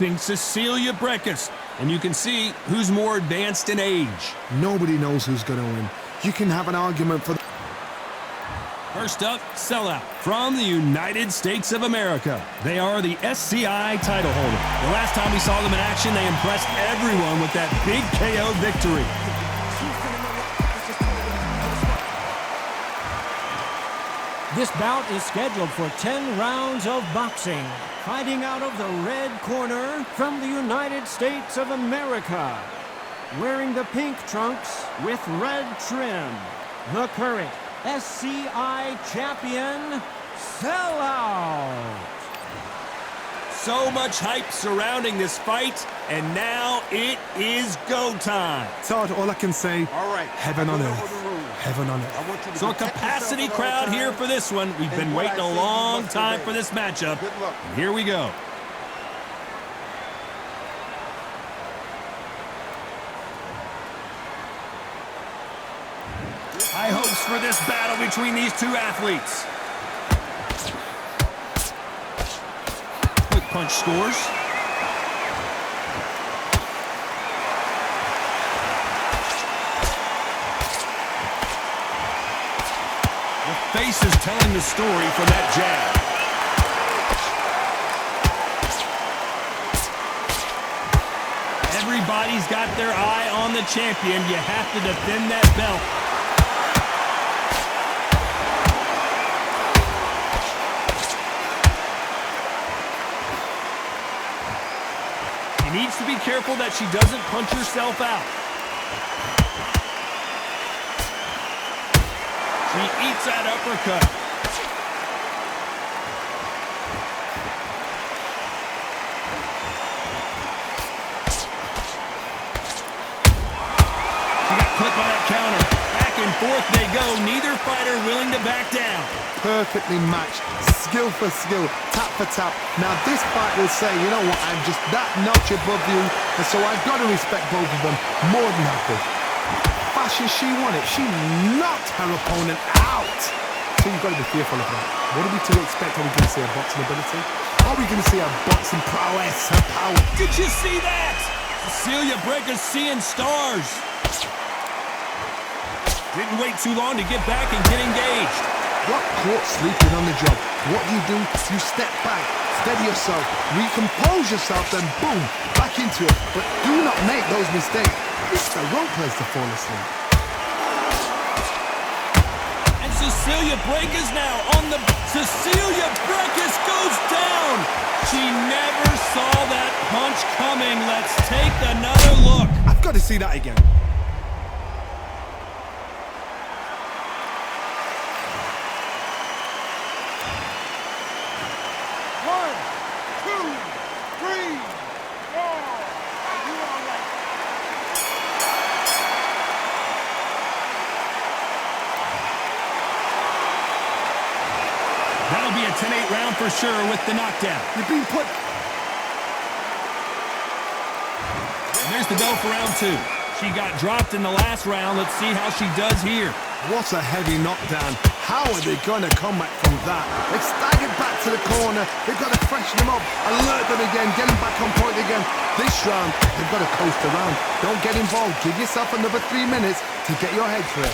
Cecilia Brækhus, and you can see who's more advanced in age. Nobody knows who's going to win. You can have an argument for... First up, Sellout from the United States of America. They are the SCI title holder. The last time we saw them in action, they impressed everyone with that big KO victory. This bout is scheduled for 10 rounds of boxing. Fighting out of the red corner from the United States of America. Wearing the pink trunks with red trim, the current SCI champion, Sellout. So much hype surrounding this fight, and now it is go time. Todd, all I can say, all right, heaven on earth. Heaven on earth. So a capacity crowd here for this one. We've been waiting a long time for this matchup. And here we go. High hopes for this battle between these two athletes. Quick punch scores. The face is telling the story from that jab. Everybody's got their eye on the champion. You have to defend that belt. She needs to be careful that she doesn't punch herself out. She eats that uppercut. She got clipped on that counter. Back and forth they go. Neither fighter willing to back down. Perfectly matched. Skill for skill. Tap for tap. Now this fight will say, you know what, I'm just that notch above you, and so I've got to respect both of them more than happy. Fashion, she won it. She knocked her opponent out. So you've got to be fearful of that. What are we to expect? Are we going to see her boxing ability? Are we going to see her boxing prowess, her power? Did you see that? Cecilia Brækhus seeing stars. Didn't wait too long to get back and get engaged. Got caught sleeping on the job. What do? You step back, steady yourself, recompose yourself, then boom, back into it. But do not make those mistakes. It's the wrong place to fall asleep. And Cecilia Brækhus now on the... Cecilia Brækhus goes down. She never saw that punch coming. Let's take another look. I've got to see that again. That'll be a 10-8 round for sure with the knockdown. You're being put... And there's the bell for round two. She got dropped in the last round. Let's see how she does here. What a heavy knockdown. How are they going to come back from that? They've staggered back to the corner. They've got to freshen them up, alert them again, get them back on point again. This round, they've got to coast around. Don't get involved. Give yourself another 3 minutes to get your head clear.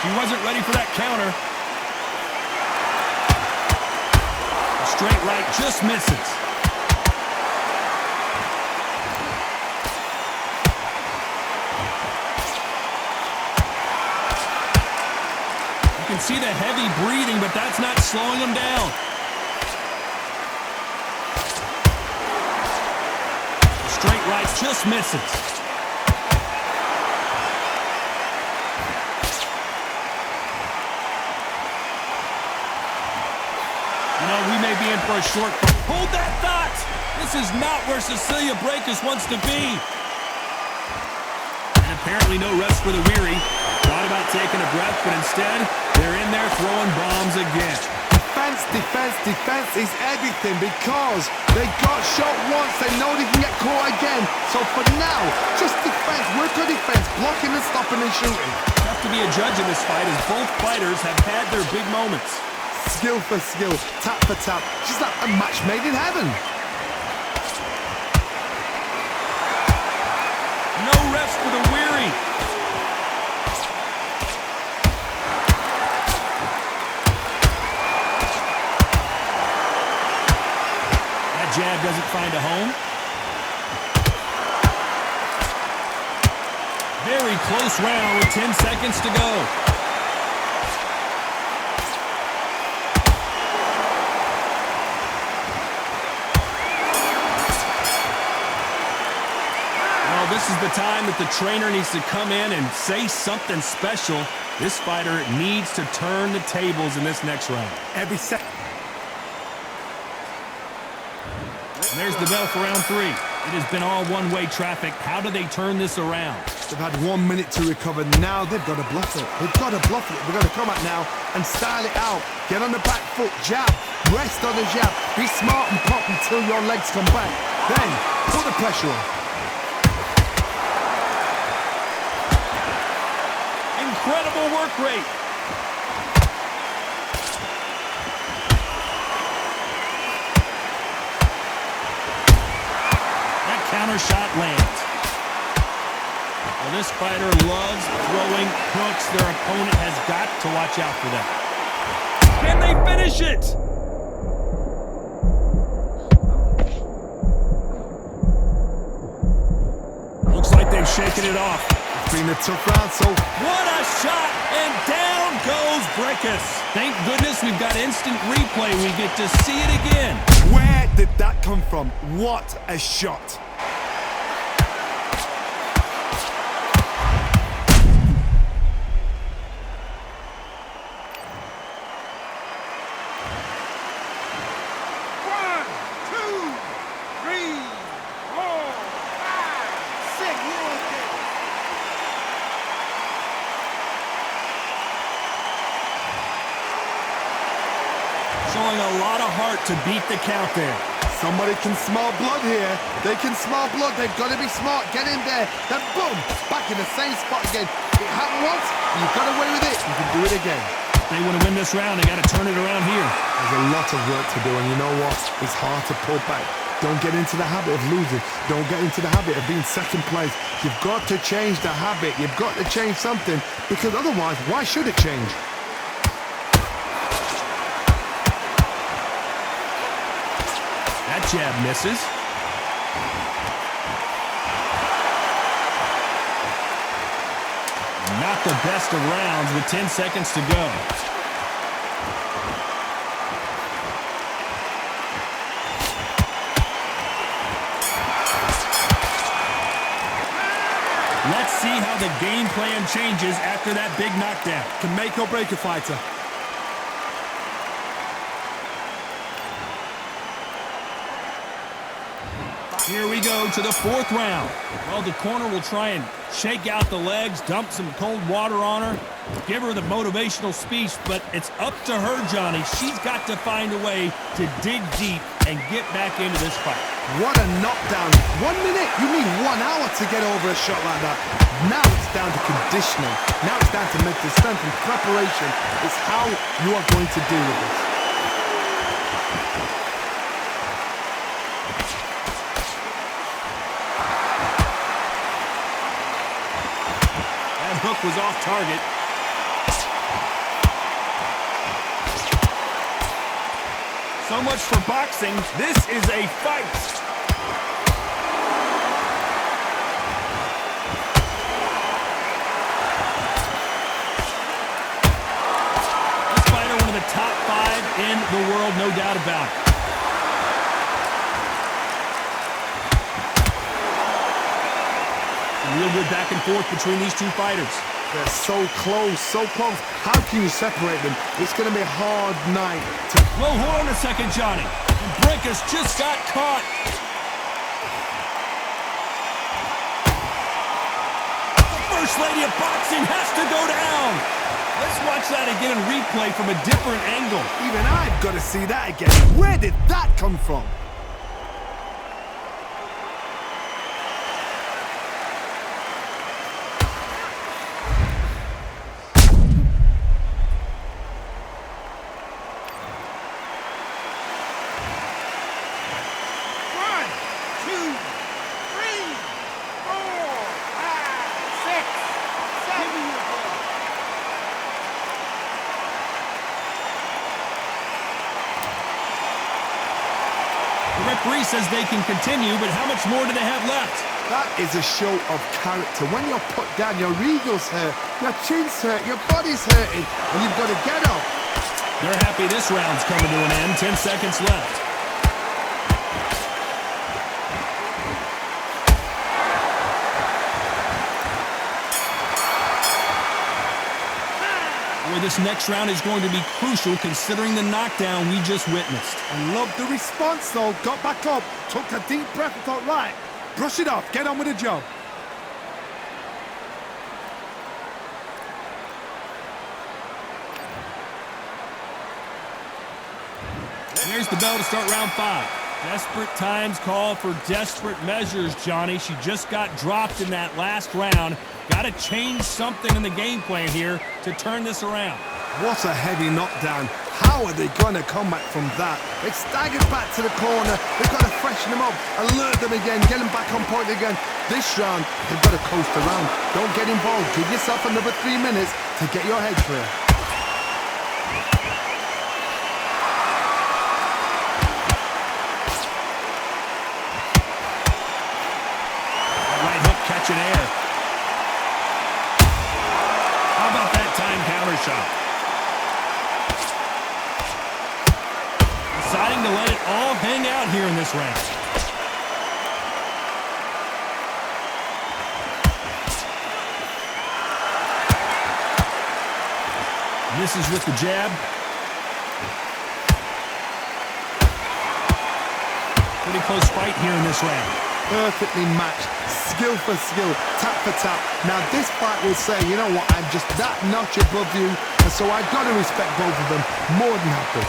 She wasn't ready for that counter. A straight right just misses. You can see the heavy breathing, but that's not slowing them down. A straight right just misses. We may be in for a short... Hold that thought! This is not where Cecilia Brækhus wants to be. And apparently no rest for the weary. Thought about taking a breath, but instead, they're in there throwing bombs again. Defense, defense, defense is everything because they got shot once. They know they can get caught again. So for now, just defense, work on defense, blocking and stopping and shooting. Tough to be a judge in this fight as both fighters have had their big moments. Skill for skill, tap for tap. She's like a match made in heaven. No rest for the weary. That jab doesn't find a home. Very close round with 10 seconds to go. This is the time that the trainer needs to come in and say something special. This fighter needs to turn the tables in this next round. Every second. There's the bell for round 3. It has been all one-way traffic. How do they turn this around? They've had 1 minute to recover. Now they've got to bluff it. They've got to bluff it. They've got to come out now and style it out. Get on the back foot, jab, rest on the jab. Be smart and pop until your legs come back. Then put the pressure on. Incredible work rate. That counter shot lands. Well, this fighter loves throwing hooks. Their opponent has got to watch out for that. Can they finish it? Looks like they've shaken it off. Been a tough round, so what a shot, and down goes Breakus. Thank goodness we've got instant replay. We get to see it again. Where did that come from? What a shot. Showing a lot of heart to beat the count there. Somebody can smell blood here. They can smell blood. They've got to be smart. Get in there. Then boom, back in the same spot again. It happened once. You got away with it. You can do it again. If they want to win this round, they got to turn it around here. There's a lot of work to do, and you know what? It's hard to pull back. Don't get into the habit of losing. Don't get into the habit of being second place. You've got to change the habit. You've got to change something, because otherwise, why should it change? That jab misses. Not the best of rounds with 10 seconds to go. Let's see how the game plan changes after that big knockdown. Can make or break a fighter. Here we go to the 4th round. Well, the corner will try and shake out the legs, dump some cold water on her, give her the motivational speech, but it's up to her, Johnny. She's got to find a way to dig deep and get back into this fight. What a knockdown. 1 minute? You need 1 hour to get over a shot like that. Now it's down to conditioning. Now it's down to mental strength and preparation. It's how you are going to deal with this. Hook was off target. So much for boxing. This is a fight. This fighter, one of the top 5 in the world, no doubt about it. Real good back and forth between these two fighters. They're so close, so close. How can you separate them? It's going to be a hard night. Well, hold on a second, Johnny. Breakus just got caught. The First Lady of Boxing has to go down. Let's watch that again in replay from a different angle. Even I've got to see that again. Where did that come from? referee says they can continue, but how much more do they have left? That is a show of character. When you're put down, your ego's hurt, your chin's hurt, your body's hurting, and you've got to get up. They're happy this round's coming to an end. 10 seconds left. Boy, this next round is going to be crucial considering the knockdown we just witnessed. I love the response, though. Got back up, took a deep breath and thought, right, brush it off, get on with the job. There's the bell to start round 5. Desperate times call for desperate measures, Johnny. She just got dropped in that last round. Got to change something in the game plan here to turn this around. What a heavy knockdown. How are they going to come back from that? They staggered back to the corner. They've got to freshen them up, alert them again, get them back on point again. This round, they've got to coast around. Don't get involved. Give yourself another 3 minutes to get your head clear. Catching air. How about that time counter shot? Deciding to let it all hang out here in this round. Misses with the jab. Pretty close fight here in this round. Perfectly matched, skill for skill, tap for tap. Now this fight will say, you know what, I'm just that notch above you, and so I've got to respect both of them more than happy.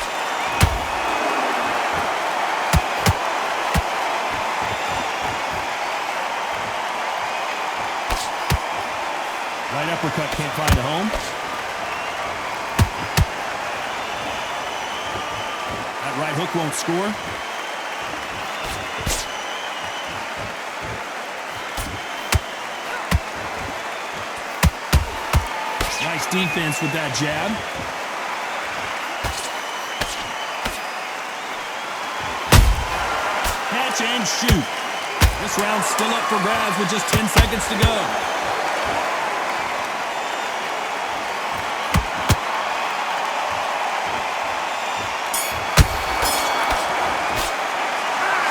Right uppercut can't find a home. That right hook won't score. Nice defense with that jab. Catch and shoot. This round's still up for grabs with just 10 seconds to go.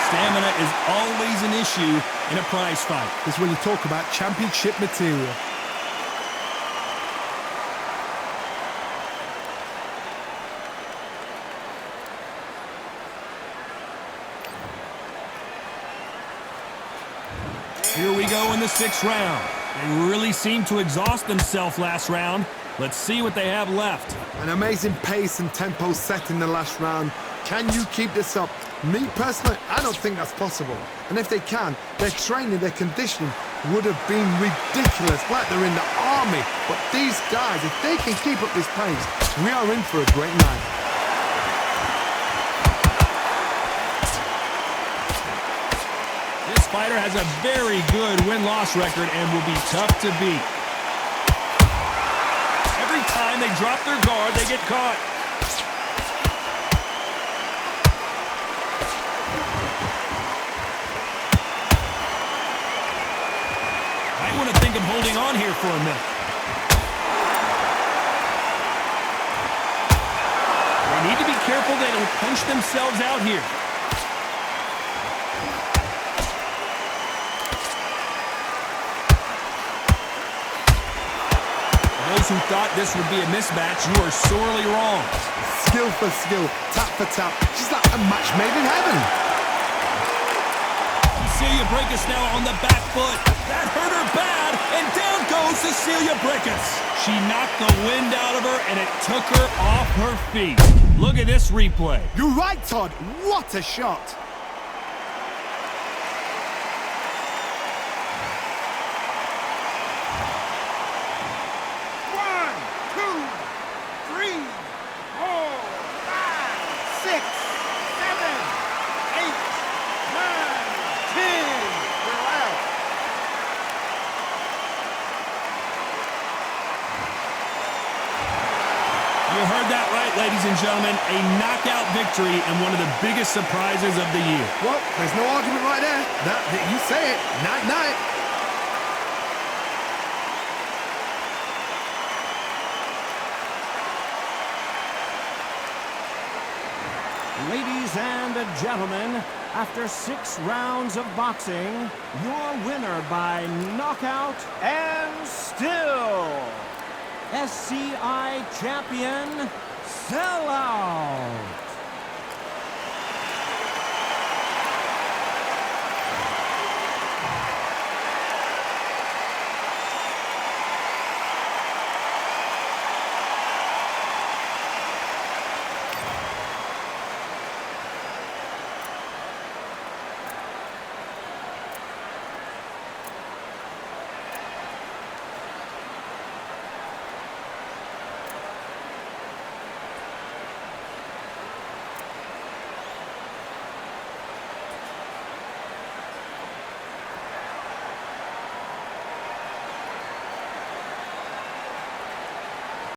Stamina is always an issue in a prize fight. This is when you talk about championship material. Here we go in the 6th round. They really seemed to exhaust themselves last round. Let's see what they have left. An amazing pace and tempo set in the last round. Can you keep this up? Me, personally, I don't think that's possible. And if they can, their training, their conditioning would have been ridiculous, like they're in the army. But these guys, if they can keep up this pace, we are in for a great night. This fighter has a very good win-loss record and will be tough to beat. Every time they drop their guard, they get caught. Might want to think of holding on here for a minute. They need to be careful they don't punch themselves out here. Those who thought this would be a mismatch, you are sorely wrong. Skill for skill, tap for tap. She's like a match made in heaven. Cecilia Brækhus now on the back foot. That hurt her bad, and down goes Cecilia Brækhus. She knocked the wind out of her, and it took her off her feet. Look at this replay. You're right, Todd. What a shot. You heard that right, ladies and and gentlemen, a knockout victory and one of the biggest surprises of the year. Well, there's no argument right there. You say it. Night-night. Ladies and gentlemen, after 6 rounds of boxing, your winner by knockout and still SCI champion, Sellout.